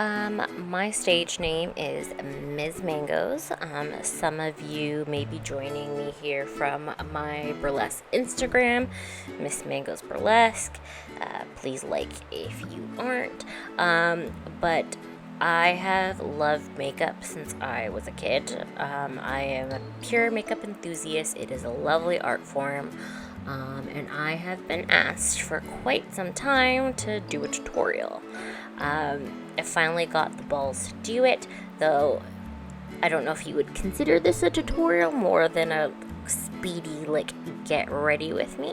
My stage name is Ms. Mangoes. Some of you may be joining me here from my burlesque Instagram, Miss Mangoes Burlesque. Please like if you aren't. But I have loved makeup since I was a kid. I am a pure makeup enthusiast. It is a lovely art form. And I have been asked for quite some time to do a tutorial. I finally got the balls to do it, though I don't know if you would consider this a tutorial more than a speedy, get ready with me.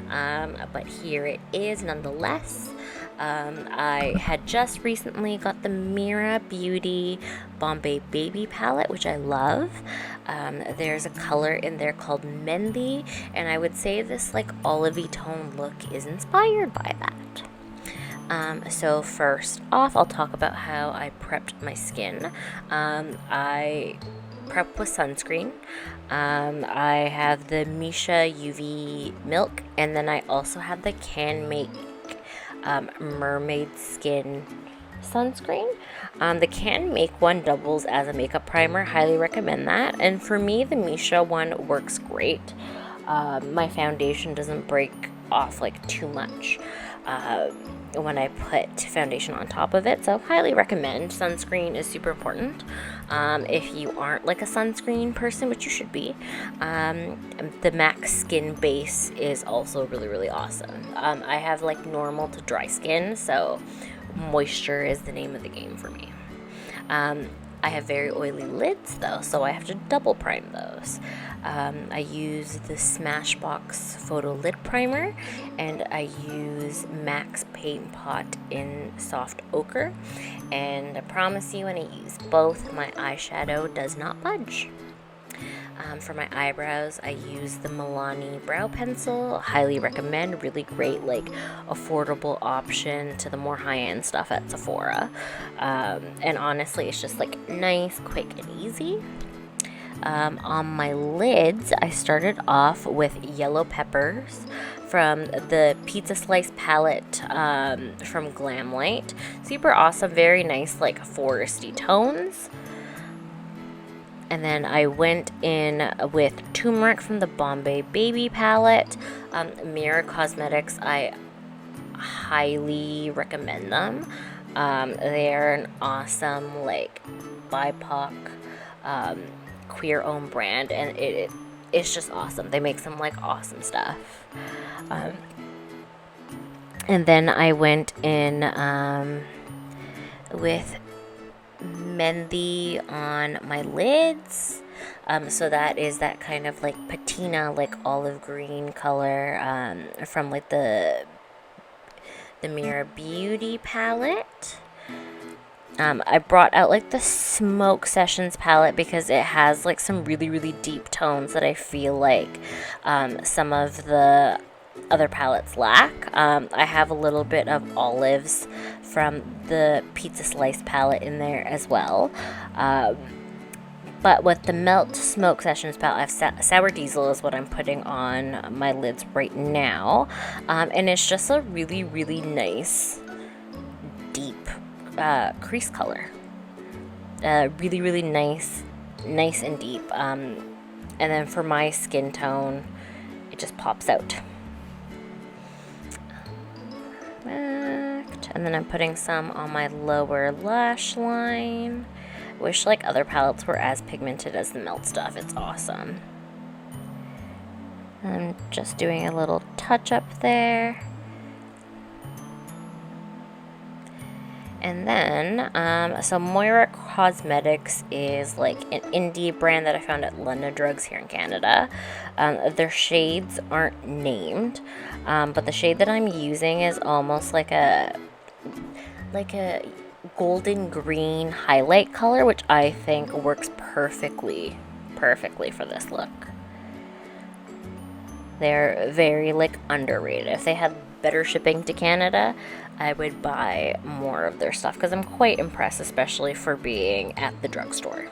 But here it is nonetheless. I had just recently got the Meera Beauty Bombay Baby palette, which I love. There's a color in there called Mendy, and I would say this olivey tone look is inspired by that. So first off, I'll talk about how I prepped my skin. I prep with sunscreen. I have the Misha UV Milk, and then I also have the Can Make Mermaid Skin sunscreen. The Can Make one doubles as a makeup primer. Highly recommend that. And for me, the Misha one works great. My foundation doesn't break off too much when I put foundation on top of it, so highly recommend. Sunscreen is super important. If you aren't a sunscreen person, which you should be, the MAC Skin Base is also really, really awesome. I have normal to dry skin, so moisture is the name of the game for me. I have very oily lids though, so I have to double prime those. I use the Smashbox Photo Lid Primer, and I use MAC's Paint Pot in Soft Ochre, and I promise you when I use both, my eyeshadow does not budge. For my eyebrows, I use the Milani Brow Pencil. Highly recommend. Really great, affordable option to the more high-end stuff at Sephora. And honestly, it's just nice, quick, and easy. On my lids, I started off with yellow peppers from the Pizza Slice palette from Glamlite. Super awesome, very nice, foresty tones. And then I went in with turmeric from the Bombay Baby palette. Meera Cosmetics, I highly recommend them. They're an awesome, BIPOC, queer-owned brand, and it's just awesome. They make some, awesome stuff. And then I went in with Mendy on my lids. So that is that kind of patina, olive green color from the Meera Beauty palette. I brought out the Smoke Sessions palette because it has some really, really deep tones that I feel some of the other palettes lack. I have a little bit of olives from the Pizza Slice palette in there as well. But with the Melt Smoke Sessions palette, I have Sour Diesel is what I'm putting on my lids right now. And it's just a really, really nice, deep crease color. Really, really nice and deep. And then for my skin tone, it just pops out. And then I'm putting some on my lower lash line. Wish other palettes were as pigmented as the Melt stuff. It's awesome. I'm just doing a little touch up there. And then, so Moira Cosmetics is an indie brand that I found at London Drugs here in Canada. Their shades aren't named, but the shade that I'm using is almost like a golden green highlight color, which I think works perfectly for this look. They're very underrated. If they had better shipping to Canada, I would buy more of their stuff because I'm quite impressed, especially for being at the drugstore.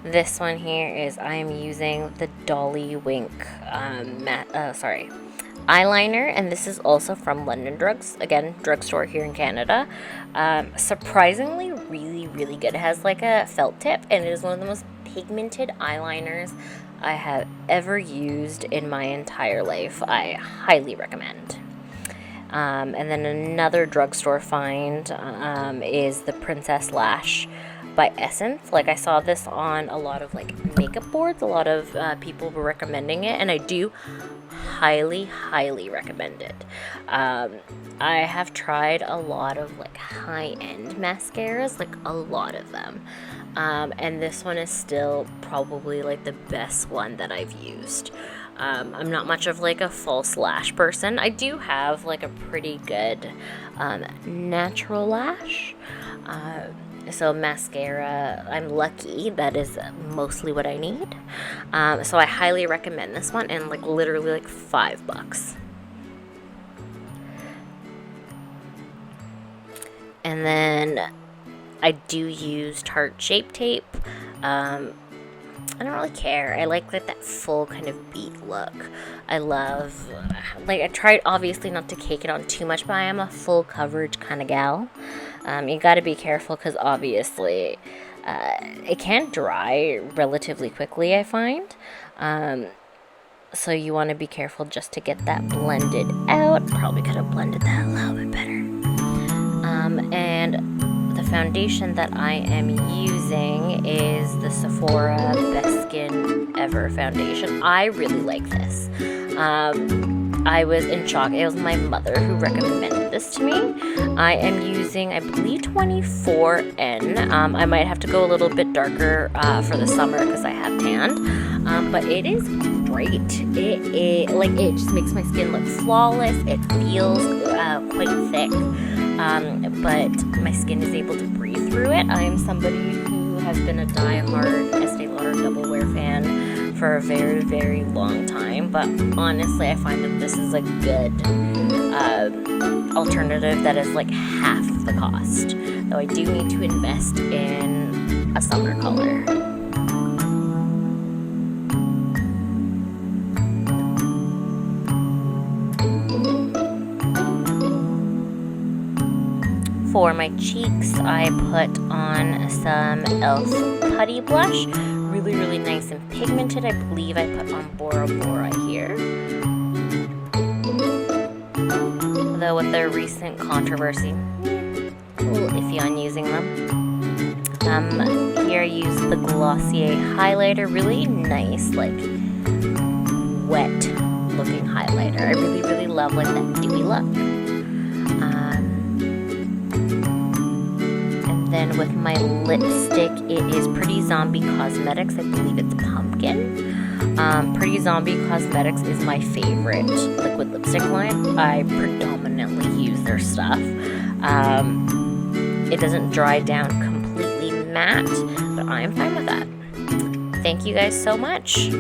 This one here is I am using the Dolly Wink eyeliner, and this is also from London Drugs, again, drugstore here in Canada. Surprisingly really, really good. It has like a felt tip, and it is one of the most pigmented eyeliners I have ever used in my entire life. I highly recommend. And then another drugstore find is the Princess Lash by Essence. Like, I saw this on a lot of like makeup boards. A lot of people were recommending it, and I do highly recommend it. I have tried a lot of like high-end mascaras, like a lot of them, and this one is still probably like the best one that I've used. I'm not much of like a false lash person. I do have like a pretty good natural lash. So mascara, I'm lucky, that is mostly what I need. So I highly recommend this one, and like literally like $5. And then I do use Tarte Shape Tape. I don't really care. I like that full kind of beat look. I love, like, I tried obviously not to cake it on too much, but I am a full coverage kind of gal. You gotta be careful because obviously it can dry relatively quickly, I find. So you want to be careful just to get that blended out. Probably could have blended that a little bit better. And the foundation that I am using is the Sephora Best Skin Ever foundation. I really like this. I was in shock. It was my mother who recommended this to me. I am using, I believe, 24N. I might have to go a little bit darker for the summer because I have tanned. But it is great. It just makes my skin look flawless. It feels quite thick. But my skin is able to breathe through it. I am somebody who has been a die-hard Estee Lauder Double Wear fan for a very, very long time, but honestly I find that this is a good alternative that is like half the cost, though I do need to invest in a summer color. For my cheeks, I put on some e.l.f. Putty Blush. Really, really nice and pigmented. I believe I put on Bora Bora here. Though with their recent controversy, a little iffy on using them. Here I use the Glossier highlighter. Really nice, like, wet looking highlighter. I really, really love like that dewy look. Then with my lipstick, it is Pretty Zombie Cosmetics. I believe it's Pumpkin. Pretty Zombie Cosmetics is my favorite liquid lipstick line. I predominantly use their stuff. It doesn't dry down completely matte, but I'm fine with that. Thank you guys so much.